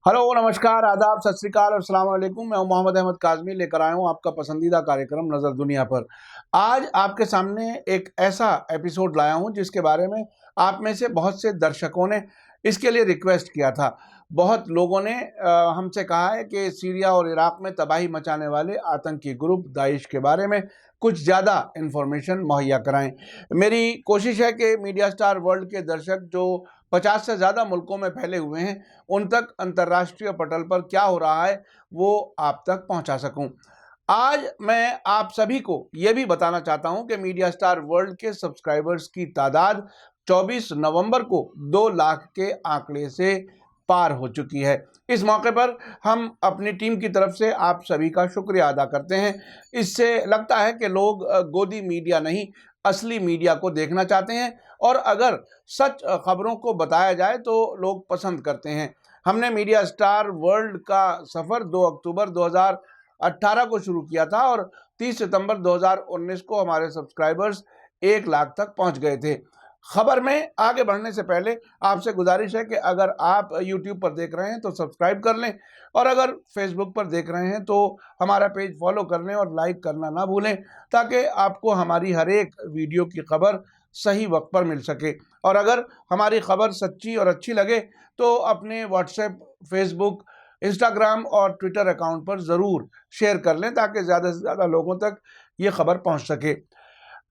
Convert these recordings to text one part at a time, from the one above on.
Hello, नमस्कार, आदाब, सत श्री अकाल और अस्सलाम वालेकुम। मैं हूं मोहम्मद अहमद काज़मी, लेकर आया हूं आपका पसंदीदा कार्यक्रम नज़र दुनिया पर। आज आपके सामने एक ऐसा एपिसोड लाया हूं जिसके बारे में आप में से बहुत से दर्शकों ने इसके लिए रिक्वेस्ट किया था। बहुत लोगों ने हमसे कहा है कि सीरिया और इराक में तबाही मचाने वाले आतंकी ग्रुप दाइश के बारे में कुछ ज़्यादा इन्फॉर्मेशन मुहैया कराएं। मेरी कोशिश है कि मीडिया स्टार वर्ल्ड के दर्शक जो 50 से ज़्यादा मुल्कों में फैले हुए हैं, उन तक अंतर्राष्ट्रीय पटल पर क्या हो रहा है वो आप तक पहुंचा सकूं। आज मैं आप सभी को ये भी बताना चाहता हूं कि मीडिया स्टार वर्ल्ड के सब्सक्राइबर्स की तादाद 24 नवंबर को 2 लाख के आंकड़े से पार हो चुकी है। इस मौके पर हम अपनी टीम की तरफ से आप सभी का शुक्रिया अदा करते हैं। इससे लगता है कि लोग गोदी मीडिया नहीं, असली मीडिया को देखना चाहते हैं और अगर सच खबरों को बताया जाए तो लोग पसंद करते हैं। हमने मीडिया स्टार वर्ल्ड का सफ़र 2 अक्टूबर 2018 को शुरू किया था और 30 सितंबर 2019 को हमारे सब्सक्राइबर्स 1 लाख तक पहुंच गए थे। खबर में आगे बढ़ने से पहले आपसे गुजारिश है कि अगर आप YouTube पर देख रहे हैं तो सब्सक्राइब कर लें और अगर Facebook पर देख रहे हैं तो हमारा पेज फॉलो कर लें और लाइक करना ना भूलें, ताकि आपको हमारी हर एक वीडियो की खबर सही वक्त पर मिल सके। और अगर हमारी खबर सच्ची और अच्छी लगे तो अपने व्हाट्सएप, फेसबुक, इंस्टाग्राम और ट्विटर अकाउंट पर ज़रूर शेयर कर लें ताकि ज़्यादा से ज़्यादा लोगों तक ये खबर पहुंच सके।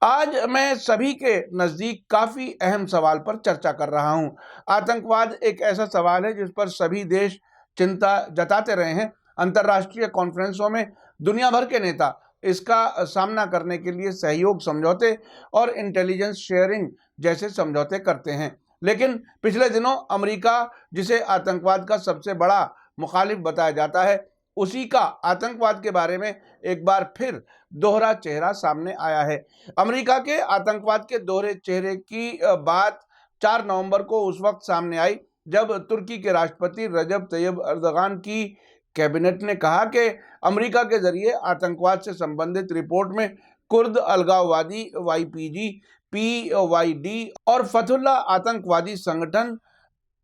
आज मैं सभी के नज़दीक काफ़ी अहम सवाल पर चर्चा कर रहा हूं। आतंकवाद एक ऐसा सवाल है जिस पर सभी देश चिंता जताते रहे हैं। अंतर्राष्ट्रीय कॉन्फ्रेंसों में दुनिया भर के नेता इसका सामना करने के लिए सहयोग समझौते और इंटेलिजेंस शेयरिंग जैसे समझौते करते हैं। लेकिन पिछले दिनों अमेरिका, जिसे आतंकवाद का सबसे बड़ा मुखालिफ बताया जाता है, उसी का आतंकवाद के बारे में एक बार फिर दोहरा चेहरा सामने आया है। अमेरिका के आतंकवाद के दोहरे चेहरे की बात 4 नवंबर को उस वक्त सामने आई जब तुर्की के राष्ट्रपति रजब तैयब अर्दगान की कैबिनेट ने कहा कि अमेरिका के जरिए आतंकवाद से संबंधित रिपोर्ट में कुर्द अलगाववादी YPG, PYD और फतहुल्लाह आतंकवादी संगठन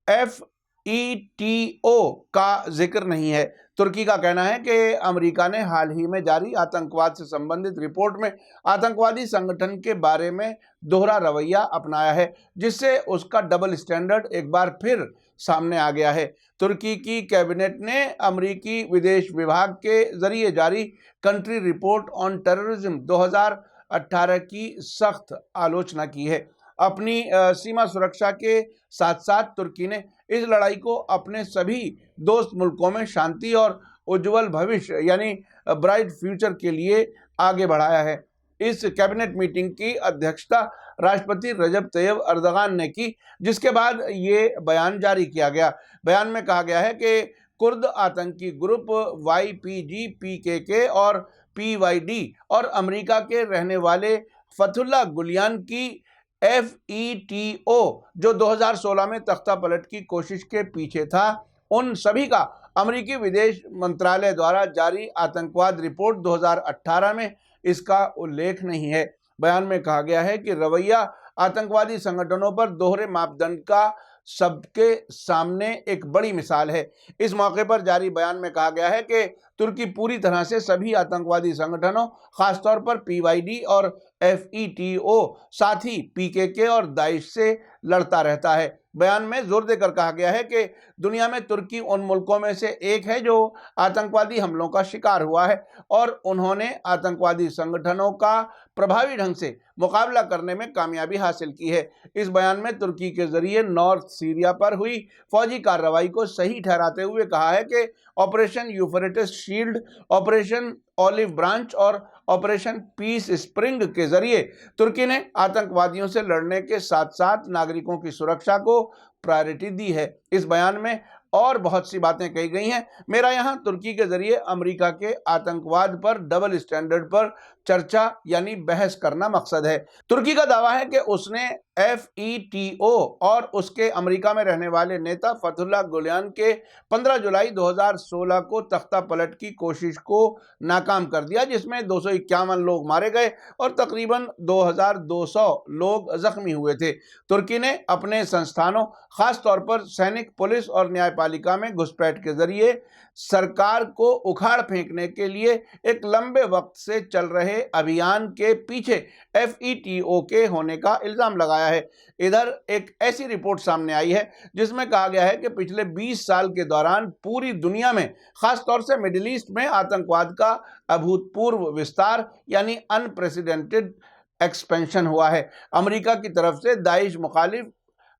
FETO का जिक्र नहीं है। तुर्की का कहना है कि अमेरिका ने हाल ही में जारी आतंकवाद से संबंधित रिपोर्ट में आतंकवादी संगठन के बारे में दोहरा रवैया अपनाया है, जिससे उसका डबल स्टैंडर्ड एक बार फिर सामने आ गया है। तुर्की की कैबिनेट ने अमेरिकी विदेश विभाग के जरिए जारी कंट्री रिपोर्ट ऑन टेररिज्म 2018 की सख्त आलोचना की है। अपनी सीमा सुरक्षा के साथ साथ तुर्की ने इस लड़ाई को अपने सभी दोस्त मुल्कों में शांति और उज्जवल भविष्य यानी ब्राइट फ्यूचर के लिए आगे बढ़ाया है। इस कैबिनेट मीटिंग की अध्यक्षता राष्ट्रपति रजब तैयब अर्दगान ने की, जिसके बाद ये बयान जारी किया गया। बयान में कहा गया है कि कुर्द आतंकी ग्रुप YPG, PKK और PYD और अमेरिका के रहने वाले फतहुल्लाह गुलियान की FETO, जो 2016 में तख्ता पलट की कोशिश के पीछे था, उन सभी का अमेरिकी विदेश मंत्रालय द्वारा जारी आतंकवाद रिपोर्ट 2018 में इसका उल्लेख नहीं है। बयान में कहा गया है कि रवैया आतंकवादी संगठनों पर दोहरे मापदंड का सबके सामने एक बड़ी मिसाल है। इस मौके पर जारी बयान में कहा गया है कि तुर्की पूरी तरह से सभी आतंकवादी संगठनों, खासतौर पर PYD और FETO, साथ ही PKK और दाइश से लड़ता रहता है। बयान में जोर देकर कहा गया है कि दुनिया में तुर्की उन मुल्कों में से एक है जो आतंकवादी हमलों का शिकार हुआ है और उन्होंने आतंकवादी संगठनों का प्रभावी ढंग से मुकाबला करने में कामयाबी हासिल की है। इस बयान में तुर्की के जरिए नॉर्थ सीरिया पर हुई फौजी कार्रवाई को सही ठहराते हुए कहा है कि operation Euphrates shield, operation olive branch और ऑपरेशन पीस स्प्रिंग के जरिए तुर्की ने आतंकवादियों से लड़ने के साथ साथ नागरिकों की सुरक्षा को प्रायोरिटी दी है। इस बयान में और बहुत सी बातें कही गई हैं। मेरा यहाँ तुर्की के जरिए अमेरिका के आतंकवाद पर डबल स्टैंडर्ड पर चर्चा यानी बहस करना मकसद है। तुर्की का दावा है कि उसने FETO और उसके अमेरिका में रहने वाले नेता फतहुल्लाह गुलियान के 15 जुलाई 2016 को तख्ता पलट की कोशिश को नाकाम कर दिया, जिसमें 251 लोग मारे गए और तकरीबन 2200 लोग जख्मी हुए थे। तुर्की ने अपने संस्थानों, खास तौर पर सैनिक, पुलिस और न्यायपालिका न्यायपालिका में घुसपैठ के जरिए सरकार को उखाड़ फेंकने के लिए एक लंबे वक्त से चल रहे अभियान के पीछे FETO के होने का इल्जाम लगाया है। इधर एक ऐसी रिपोर्ट सामने आई है जिसमें कहा गया है कि पिछले 20 साल के दौरान पूरी दुनिया में, खासतौर से मिडिल ईस्ट में आतंकवाद का अभूतपूर्व विस्तार यानी अनप्रेसिडेंटेड एक्सपेंशन हुआ है। अमेरिका की तरफ से दाइश मुखालिफ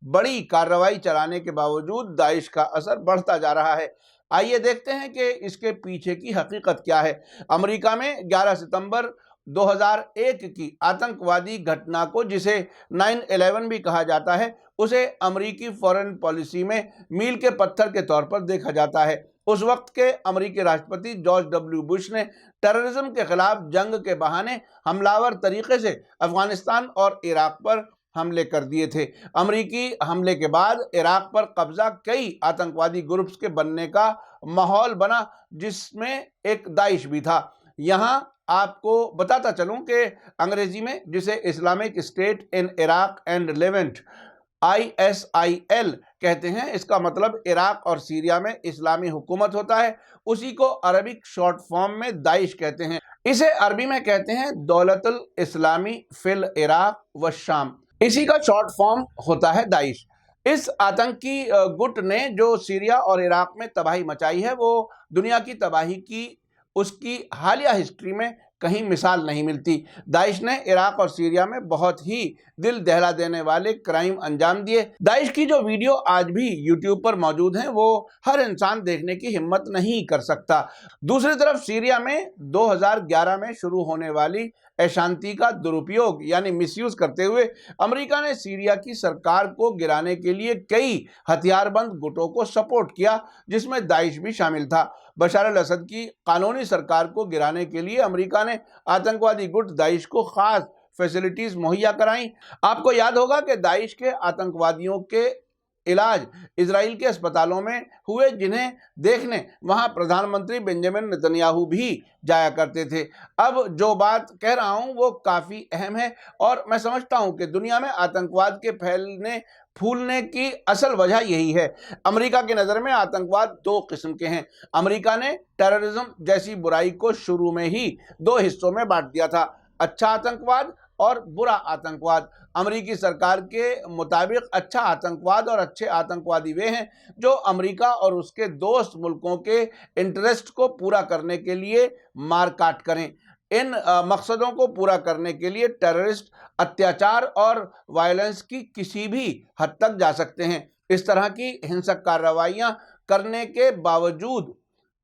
बड़ी कार्रवाई चलाने के बावजूद दाइश का असर बढ़ता जा रहा है। आइए देखते हैं कि इसके पीछे की हकीकत क्या है। अमेरिका में 11 सितंबर 2001 की आतंकवादी घटना को, जिसे 9/11 भी कहा जाता है, उसे अमेरिकी फॉरेन पॉलिसी में मील के पत्थर के तौर पर देखा जाता है। उस वक्त के अमेरिकी राष्ट्रपति जॉर्ज W. बुश ने टेररिज्म के खिलाफ जंग के बहाने हमलावर तरीके से अफगानिस्तान और इराक पर हमले कर दिए थे। अमेरिकी हमले के बाद इराक पर कब्जा कई आतंकवादी ग्रुप्स के बनने का माहौल बना, जिसमें एक दाइश भी था। यहाँ आपको बताता चलूं कि अंग्रेजी में जिसे Islamic state in Iraq and Levant ISIL कहते हैं, इसका मतलब इराक और सीरिया में इस्लामी हुकूमत होता है। उसी को अरबिक शॉर्ट फॉर्म में दाइश कहते हैं। इसे अरबी में कहते हैं दौलतुल इस्लामी फिल इराक व शाम। इसी का शॉर्ट फॉर्म होता है दाइश। इस आतंकी गुट ने जो सीरिया और इराक में तबाही मचाई है, वो दुनिया की तबाही की उसकी हालिया हिस्ट्री में कहीं मिसाल नहीं मिलती। दाइश ने इराक और सीरिया में बहुत ही दिल दहला देने वाले क्राइम अंजाम दिए। दाइश की जो वीडियो आज भी यूट्यूब पर मौजूद हैं, वो हर इंसान देखने की हिम्मत नहीं कर सकता। दूसरी तरफ सीरिया में 2011 में शुरू होने वाली अशांति का दुरुपयोग यानी मिसयूज करते हुए अमेरिका ने सीरिया की सरकार को गिराने के लिए कई हथियारबंद गुटों को सपोर्ट किया, जिसमें दाइश भी शामिल था। बशार अल असद की कानूनी सरकार को गिराने के लिए अमेरिका ने आतंकवादी गुट दाइश को खास फैसिलिटीज मुहैया कराई। आपको याद होगा कि दाइश के आतंकवादियों के इलाज इजराइल के अस्पतालों में हुए, जिन्हें देखने वहां प्रधानमंत्री बेंजामिन नेतन्याहू भी जाया करते थे। अब जो बात कह रहा हूं वो काफ़ी अहम है और मैं समझता हूं कि दुनिया में आतंकवाद के फैलने फूलने की असल वजह यही है। अमेरिका की नज़र में आतंकवाद दो किस्म के हैं। अमेरिका ने टेररिज्म जैसी बुराई को शुरू में ही दो हिस्सों में बांट दिया था, अच्छा आतंकवाद और बुरा आतंकवाद। अमेरिकी सरकार के मुताबिक अच्छा आतंकवाद और अच्छे आतंकवादी वे हैं जो अमेरिका और उसके दोस्त मुल्कों के इंटरेस्ट को पूरा करने के लिए मारकाट करें। इन मकसदों को पूरा करने के लिए टेररिस्ट अत्याचार और वायलेंस की किसी भी हद तक जा सकते हैं। इस तरह की हिंसक कार्रवाइयां करने के बावजूद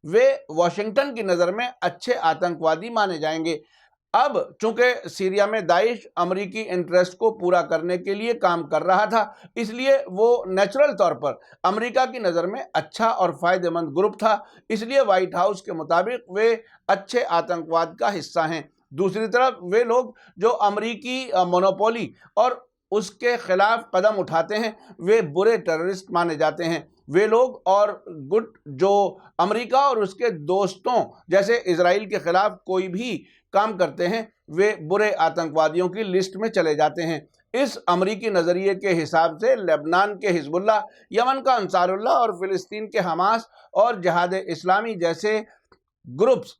वे वॉशिंगटन की नज़र में अच्छे आतंकवादी माने जाएंगे। अब चूंकि सीरिया में दाइश अमेरिकी इंटरेस्ट को पूरा करने के लिए काम कर रहा था, इसलिए वो नेचुरल तौर पर अमेरिका की नज़र में अच्छा और फ़ायदेमंद ग्रुप था। इसलिए व्हाइट हाउस के मुताबिक वे अच्छे आतंकवाद का हिस्सा हैं। दूसरी तरफ वे लोग जो अमेरिकी मोनोपोली और उसके खिलाफ कदम उठाते हैं, वे बुरे टेररिस्ट माने जाते हैं। वे लोग और गुट जो अमेरिका और उसके दोस्तों जैसे इजराइल के खिलाफ कोई भी काम करते हैं, वे बुरे आतंकवादियों की लिस्ट में चले जाते हैं। इस अमेरिकी नज़रिए के हिसाब से लेबनान के हिजबुल्लाह, यमन का अंसारुल्लाह और फिलिस्तीन के हमास और जिहाद इस्लामी जैसे ग्रुप्स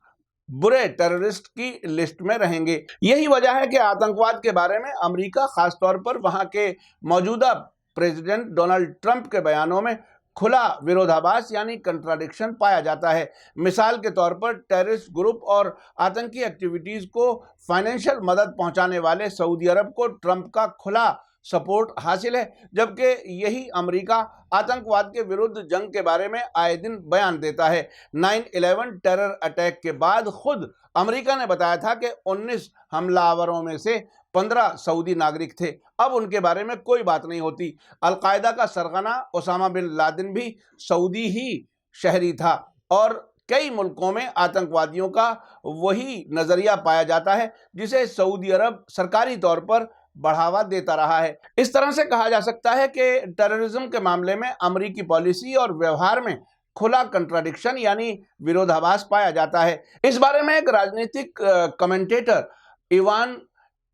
बुरे टेररिस्ट की लिस्ट में रहेंगे। यही वजह है कि आतंकवाद के बारे में अमेरिका, खासतौर पर वहां के मौजूदा प्रेसिडेंट डोनाल्ड ट्रंप के बयानों में खुला विरोधाभास यानी कंट्राडिक्शन पाया जाता है। मिसाल के तौर पर टेररिस्ट ग्रुप और आतंकी एक्टिविटीज़ को फाइनेंशियल मदद पहुंचाने वाले सऊदी अरब को ट्रंप का खुला सपोर्ट हासिल है, जबकि यही अमेरिका आतंकवाद के विरुद्ध जंग के बारे में आए दिन बयान देता है। 9/11 टेरर अटैक के बाद खुद अमेरिका ने बताया था कि 19 हमलावरों में से 15 सऊदी नागरिक थे। अब उनके बारे में कोई बात नहीं होती। अलकायदा का सरगना ओसामा बिन लादेन भी सऊदी ही शहरी था और कई मुल्कों में आतंकवादियों का वही नज़रिया पाया जाता है जिसे सऊदी अरब सरकारी तौर पर बढ़ावा देता रहा है। इस तरह से कहा जा सकता है कि टेररिज्म के मामले में अमेरिकी पॉलिसी और व्यवहार में खुला कंट्राडिक्शन यानी विरोधाभास पाया जाता है। इस बारे में एक राजनीतिक कमेंटेटर इवान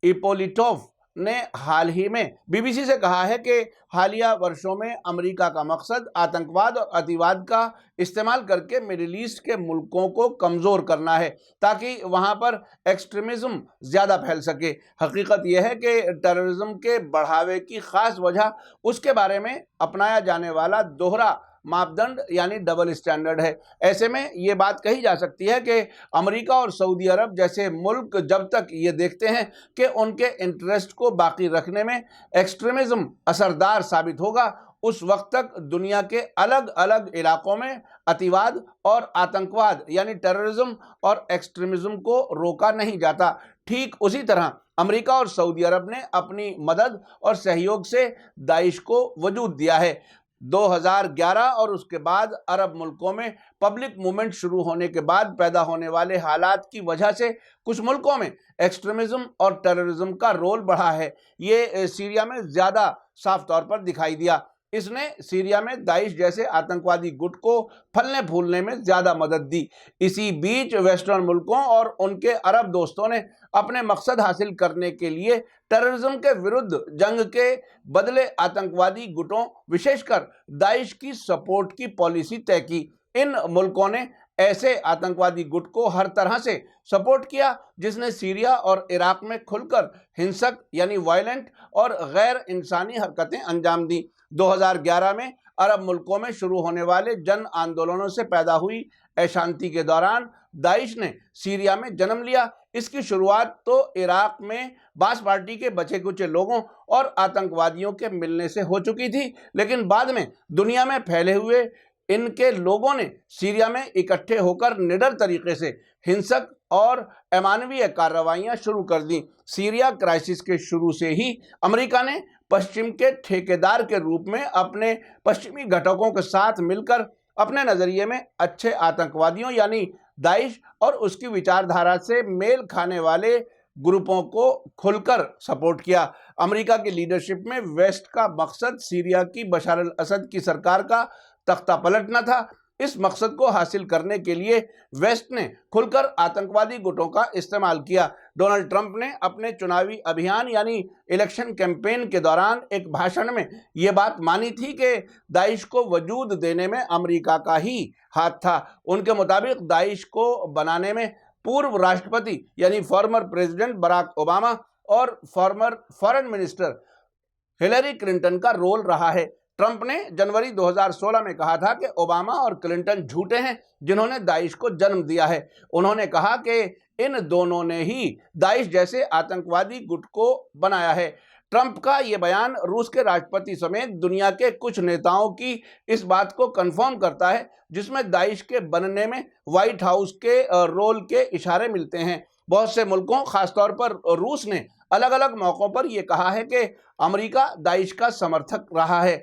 इपोलिटोव ने हाल ही में बीबीसी से कहा है कि हालिया वर्षों में अमेरिका का मकसद आतंकवाद और अतिवाद का इस्तेमाल करके मिडिल ईस्ट के मुल्कों को कमज़ोर करना है ताकि वहां पर एक्सट्रीमिज्म ज़्यादा फैल सके। हकीकत यह है कि टेररिज्म के बढ़ावे की खास वजह उसके बारे में अपनाया जाने वाला दोहरा मापदंड यानी डबल स्टैंडर्ड है। ऐसे में ये बात कही जा सकती है कि अमेरिका और सऊदी अरब जैसे मुल्क जब तक ये देखते हैं कि उनके इंटरेस्ट को बाकी रखने में एक्सट्रीमिज्म असरदार साबित होगा, उस वक्त तक दुनिया के अलग अलग इलाकों में अतिवाद और आतंकवाद यानी टेररिज्म और एक्सट्रीमिज्म को रोका नहीं जाता। ठीक उसी तरह अमेरिका और सऊदी अरब ने अपनी मदद और सहयोग से दाइश को वजूद दिया है। 2011 और उसके बाद अरब मुल्कों में पब्लिक मूवमेंट शुरू होने के बाद पैदा होने वाले हालात की वजह से कुछ मुल्कों में एक्सट्रीमिज्म और टेररिज्म का रोल बढ़ा है। ये सीरिया में ज़्यादा साफ तौर पर दिखाई दिया। इसने सीरिया में दाइश जैसे आतंकवादी गुट को फलने फूलने में ज़्यादा मदद दी। इसी बीच वेस्टर्न मुल्कों और उनके अरब दोस्तों ने अपने मकसद हासिल करने के लिए टेररिज्म के विरुद्ध जंग के बदले आतंकवादी गुटों विशेषकर दाइश की सपोर्ट की पॉलिसी तय की। इन मुल्कों ने ऐसे आतंकवादी गुट को हर तरह से सपोर्ट किया जिसने सीरिया और इराक में खुलकर हिंसक यानी वायलेंट और गैर इंसानी हरकतें अंजाम दी। 2011 में अरब मुल्कों में शुरू होने वाले जन आंदोलनों से पैदा हुई अशांति के दौरान दाइश ने सीरिया में जन्म लिया। इसकी शुरुआत तो इराक में बास पार्टी के बचे कुचे लोगों और आतंकवादियों के मिलने से हो चुकी थी, लेकिन बाद में दुनिया में फैले हुए इनके लोगों ने सीरिया में इकट्ठे होकर निडर तरीके से हिंसक और अमानवीय कार्रवाइयां शुरू कर दी। सीरिया क्राइसिस के शुरू से ही अमेरिका ने पश्चिम के ठेकेदार के रूप में अपने पश्चिमी घटकों के साथ मिलकर अपने नज़रिए में अच्छे आतंकवादियों यानी दाइश और उसकी विचारधारा से मेल खाने वाले ग्रुपों को खुलकर सपोर्ट किया। अमेरिका की लीडरशिप में वेस्ट का मकसद सीरिया की बशर अल असद की सरकार का तख्ता पलटना था। इस मकसद को हासिल करने के लिए वेस्ट ने खुलकर आतंकवादी गुटों का इस्तेमाल किया। डोनाल्ड ट्रंप ने अपने चुनावी अभियान यानी इलेक्शन कैंपेन के दौरान एक भाषण में ये बात मानी थी कि दाइश को वजूद देने में अमेरिका का ही हाथ था। उनके मुताबिक दाइश को बनाने में पूर्व राष्ट्रपति यानी फॉर्मर प्रेसिडेंट बराक ओबामा और farmer foreign minister Hillary Clinton का रोल रहा है। ट्रंप ने जनवरी 2016 में कहा था कि ओबामा और क्लिंटन झूठे हैं जिन्होंने दाइश को जन्म दिया है। उन्होंने कहा कि इन दोनों ने ही दाइश जैसे आतंकवादी गुट को बनाया है। ट्रंप का ये बयान रूस के राष्ट्रपति समेत दुनिया के कुछ नेताओं की इस बात को कंफर्म करता है जिसमें दाइश के बनने में व्हाइट हाउस के रोल के इशारे मिलते हैं। बहुत से मुल्कों खासतौर पर रूस ने अलग अलग मौक़ों पर यह कहा है कि अमेरिका दाइश का समर्थक रहा है।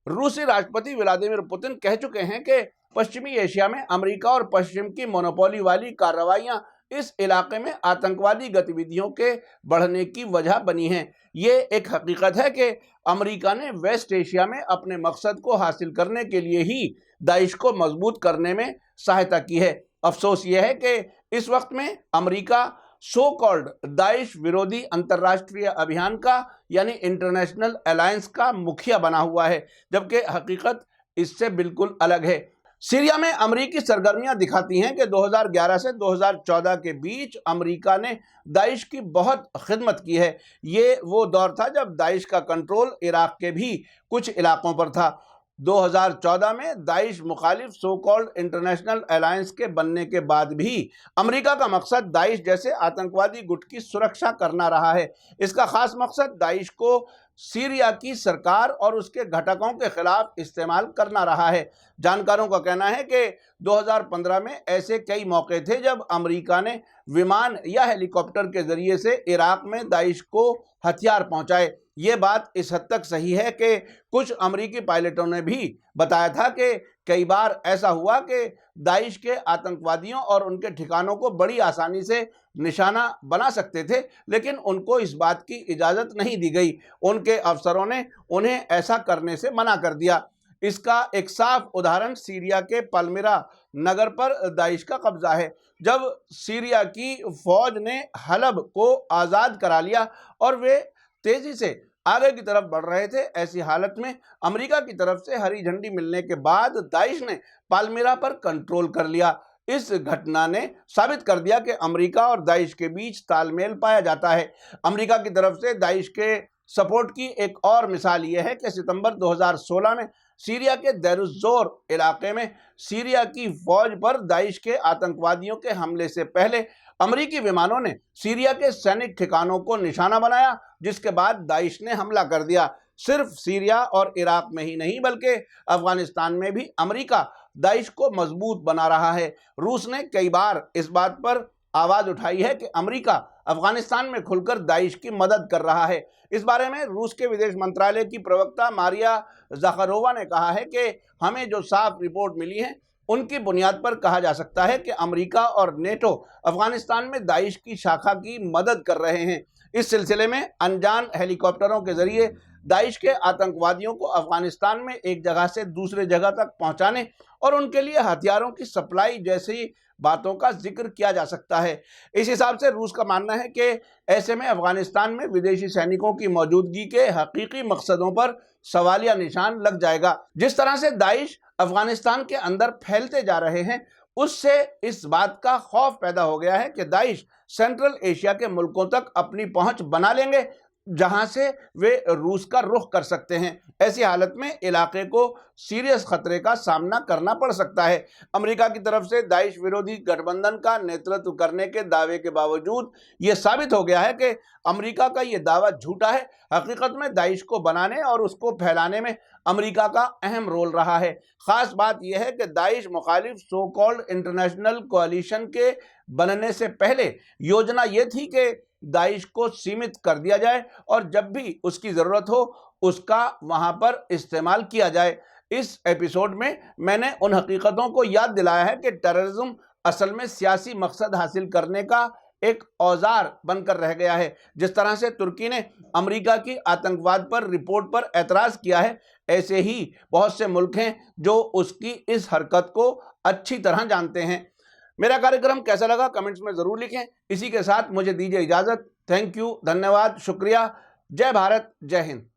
रूसी राष्ट्रपति व्लादिमीर पुतिन कह चुके हैं कि पश्चिमी एशिया में अमेरिका और पश्चिम की मोनोपोली वाली कार्रवाइयां इस इलाके में आतंकवादी गतिविधियों के बढ़ने की वजह बनी हैं। ये एक हकीकत है कि अमेरिका ने वेस्ट एशिया में अपने मकसद को हासिल करने के लिए ही दाइश को मजबूत करने में सहायता की है। अफसोस यह है कि इस वक्त में अमेरिका सो कॉल्ड दाइश विरोधी अंतर्राष्ट्रीय अभियान का यानी इंटरनेशनल अलायंस का मुखिया बना हुआ है, जबकि हकीकत इससे बिल्कुल अलग है। सीरिया में अमेरिकी सरगर्मियां दिखाती हैं कि 2011 से 2014 के बीच अमेरिका ने दाइश की बहुत खिदमत की है। ये वो दौर था जब दाइश का कंट्रोल इराक के भी कुछ इलाकों पर था। 2014 में दाइश मुखालिफ सो कॉल्ड इंटरनेशनल अलायंस के बनने के बाद भी अमेरिका का मकसद दाइश जैसे आतंकवादी गुट की सुरक्षा करना रहा है। इसका खास मकसद दाइश को सीरिया की सरकार और उसके घटकों के खिलाफ इस्तेमाल करना रहा है। जानकारों का कहना है कि 2015 में ऐसे कई मौके थे जब अमेरिका ने विमान या हेलीकॉप्टर के जरिए से इराक में दाइश को हथियार पहुंचाए। ये बात इस हद तक सही है कि कुछ अमेरिकी पायलटों ने भी बताया था कि कई बार ऐसा हुआ कि दाइश के आतंकवादियों और उनके ठिकानों को बड़ी आसानी से निशाना बना सकते थे, लेकिन उनको इस बात की इजाज़त नहीं दी गई। उनके अफसरों ने उन्हें ऐसा करने से मना कर दिया। इसका एक साफ उदाहरण सीरिया के पल्मिरा नगर पर दाइश का कब्जा है। जब सीरिया की फौज ने हलब को आज़ाद करा लिया और वे तेजी से आगे की तरफ बढ़ रहे थे। ऐसी हालत में अमेरिका की तरफ से हरी झंडी मिलने के बाद दाइश ने पालमिरा पर कंट्रोल कर लिया। इस घटना ने साबित कर दिया कि अमेरिका और दाइश के बीच तालमेल पाया जाता है। अमेरिका की तरफ से दाइश के सपोर्ट की एक और मिसाल यह है कि सितंबर 2016 में सीरिया के देर-उज़-ज़ोर इलाके में सीरिया की फौज पर दाइश के आतंकवादियों के हमले से पहले अमेरिकी विमानों ने सीरिया के सैनिक ठिकानों को निशाना बनाया, जिसके बाद दाइश ने हमला कर दिया। सिर्फ सीरिया और इराक में ही नहीं बल्कि अफगानिस्तान में भी अमेरिका दाइश को मजबूत बना रहा है। रूस ने कई बार इस बात पर आवाज उठाई है कि अमेरिका अफगानिस्तान में खुलकर दाइश की मदद कर रहा है। इस बारे में रूस के विदेश मंत्रालय की प्रवक्ता मारिया ज़खारोवा ने कहा है कि हमें जो साफ रिपोर्ट मिली है उनकी बुनियाद पर कहा जा सकता है कि अमेरिका और नेटो अफगानिस्तान में दाइश की शाखा की मदद कर रहे हैं। इस सिलसिले में अनजान हेलीकॉप्टरों के जरिए दाइश के आतंकवादियों को अफगानिस्तान में एक जगह से दूसरे जगह तक पहुंचाने और उनके लिए हथियारों की सप्लाई जैसी बातों का जिक्र किया जा सकता है। इस हिसाब से रूस का मानना है कि ऐसे में अफगानिस्तान में विदेशी सैनिकों की मौजूदगी के हकीकी मकसदों पर सवालिया निशान लग जाएगा। जिस तरह से दाइश अफगानिस्तान के अंदर फैलते जा रहे हैं, उससे इस बात का खौफ पैदा हो गया है कि दाइश सेंट्रल एशिया के मुल्कों तक अपनी पहुंच बना लेंगे, जहां से वे रूस का रुख कर सकते हैं। ऐसी हालत में इलाके को सीरियस खतरे का सामना करना पड़ सकता है। अमेरिका की तरफ से दाइश विरोधी गठबंधन का नेतृत्व करने के दावे के बावजूद यह साबित हो गया है कि अमेरिका का यह दावा झूठा है। हकीकत में दाइश को बनाने और उसको फैलाने में अमेरिका का अहम रोल रहा है। खास बात यह है कि दाइश मुखालिफ सो कॉल्ड इंटरनेशनल कोalition के बनने से पहले योजना यह थी कि दाइश को सीमित कर दिया जाए और जब भी उसकी ज़रूरत हो उसका वहां पर इस्तेमाल किया जाए। इस एपिसोड में मैंने उन हकीकतों को याद दिलाया है कि टेररिज्म असल में सियासी मकसद हासिल करने का एक औजार बनकर रह गया है। जिस तरह से तुर्की ने अमेरिका की आतंकवाद पर रिपोर्ट पर एतराज़ किया है, ऐसे ही बहुत से मुल्क हैं जो उसकी इस हरकत को अच्छी तरह जानते हैं। मेरा कार्यक्रम कैसा लगा कमेंट्स में ज़रूर लिखें। इसी के साथ मुझे दीजिए इजाज़त। थैंक यू, धन्यवाद, शुक्रिया। जय भारत, जय हिंद।